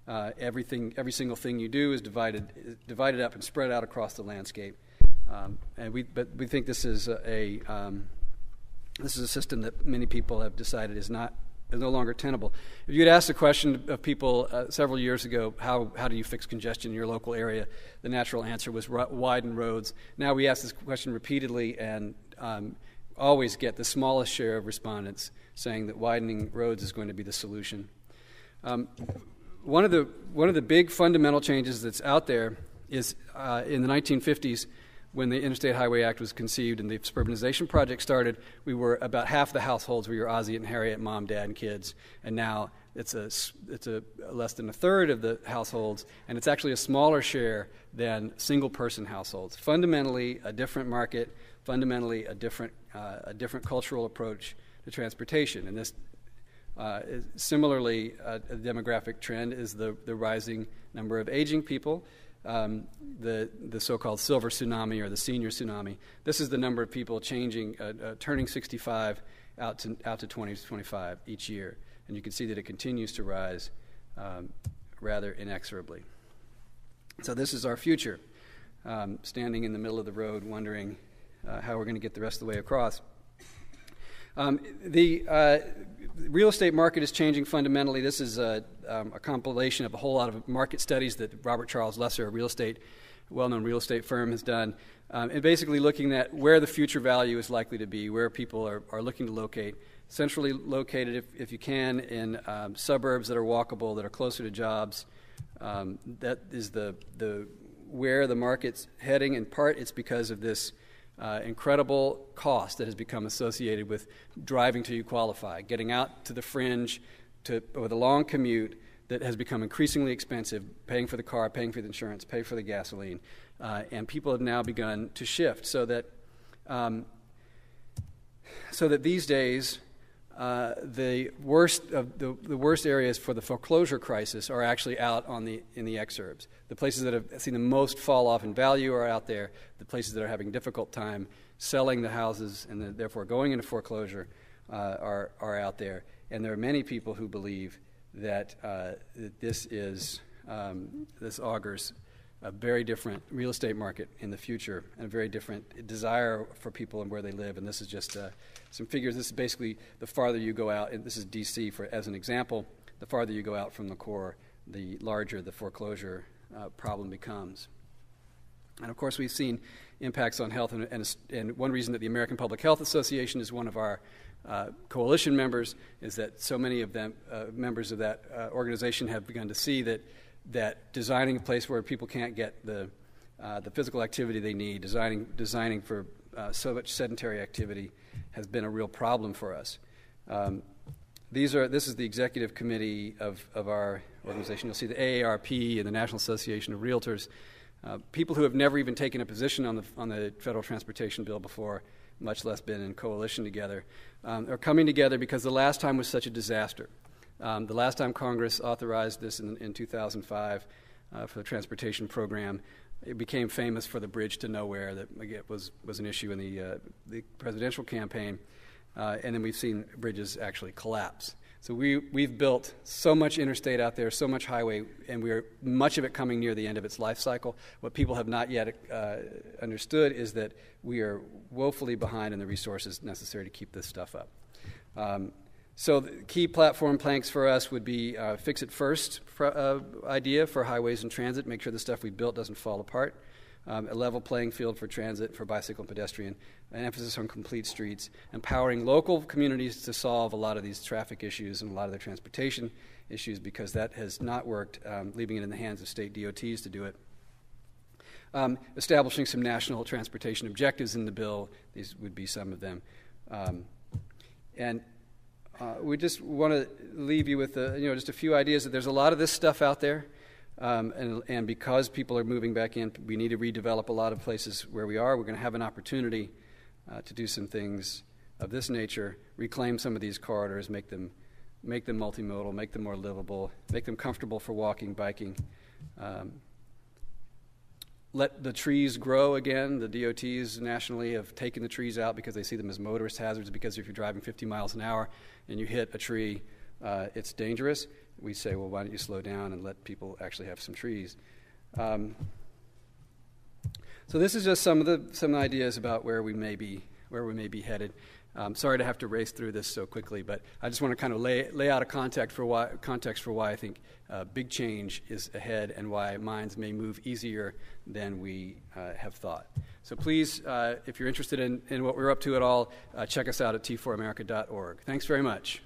Every single thing you do is divided up and spread out across the landscape. But we think this is a system that many people have decided is no longer tenable. If you had asked the question of people several years ago, how do you fix congestion in your local area, the natural answer was widen roads. Now we ask this question repeatedly and always get the smallest share of respondents saying that widening roads is going to be the solution. One of the big fundamental changes that's out there is in the 1950s, when the Interstate Highway Act was conceived and the suburbanization project started, we were about half the households were your Ozzie and Harriet, mom, dad, and kids, and now it's less than a third of the households, and it's actually a smaller share than single-person households. Fundamentally, a different market, fundamentally a different cultural approach to transportation, and this. Similarly, a demographic trend is the rising number of aging people, the so-called silver tsunami or the senior tsunami. This is the number of people turning 65 out to 2025 each year, and you can see that it continues to rise rather inexorably. So this is our future, standing in the middle of the road wondering how we're going to get the rest of the way across. The real estate market is changing fundamentally. This is a compilation of a whole lot of market studies that Robert Charles Lesser, a well-known real estate firm, has done, and basically looking at where the future value is likely to be, where people are looking to locate. Centrally located, if you can, in suburbs that are walkable, that are closer to jobs. That is where the market's heading. In part, it's because of this incredible cost that has become associated with driving till you qualify, getting out to the fringe with a long commute that has become increasingly expensive, paying for the car, paying for the insurance, paying for the gasoline. And people have now begun to shift so that these days the worst areas for the foreclosure crisis are actually out in the exurbs. The places that have seen the most fall off in value are out there. The places that are having a difficult time selling the houses and therefore going into foreclosure are out there. And there are many people who believe that this augurs a very different real estate market in the future and a very different desire for people and where they live. And this is just some figures. This is basically the farther you go out, and this is D.C. as an example. The farther you go out from the core, the larger the foreclosure problem becomes. And of course, we've seen impacts on health, and one reason that the American Public Health Association is one of our coalition members is that so many of them, members of that organization, have begun to see that designing a place where people can't get the physical activity they need, designing for so much sedentary activity, has been a real problem for us. This is the executive committee of our organization. You'll see the AARP and the National Association of Realtors, people who have never even taken a position on the federal transportation bill before, much less been in coalition together, are coming together because the last time was such a disaster. The last time Congress authorized this in 2005 for the transportation program, it became famous for the bridge to nowhere that was an issue in the presidential campaign, and then we've seen bridges actually collapse. So we've built so much interstate out there, so much highway, and much of it coming near the end of its life cycle. What people have not yet understood is that we are woefully behind in the resources necessary to keep this stuff up. So the key platform planks for us would be fix it first idea for highways and transit, make sure the stuff we built doesn't fall apart, a level playing field for transit, for bicycle and pedestrian, an emphasis on complete streets, empowering local communities to solve a lot of these traffic issues and a lot of their transportation issues, because that has not worked, leaving it in the hands of state DOTs to do it. Establishing some national transportation objectives in the bill, these would be some of them. We just want to leave you with just a few ideas that there's a lot of this stuff out there, and because people are moving back in, we need to redevelop a lot of places where we are. We're going to have an opportunity to do some things of this nature, reclaim some of these corridors, make them multimodal, make them more livable, make them comfortable for walking, biking. Let the trees grow again. The DOTs nationally have taken the trees out because they see them as motorist hazards, because if you're driving 50 miles an hour and you hit a tree, it's dangerous. we say, well, why don't you slow down and let people actually have some trees? So this is just some ideas about where we may be headed. Sorry to have to race through this so quickly, but I just want to kind of lay out a context for why I think big change is ahead and why minds may move easier than we have thought. So please, if you're interested in what we're up to at all, check us out at t4america.org. Thanks very much.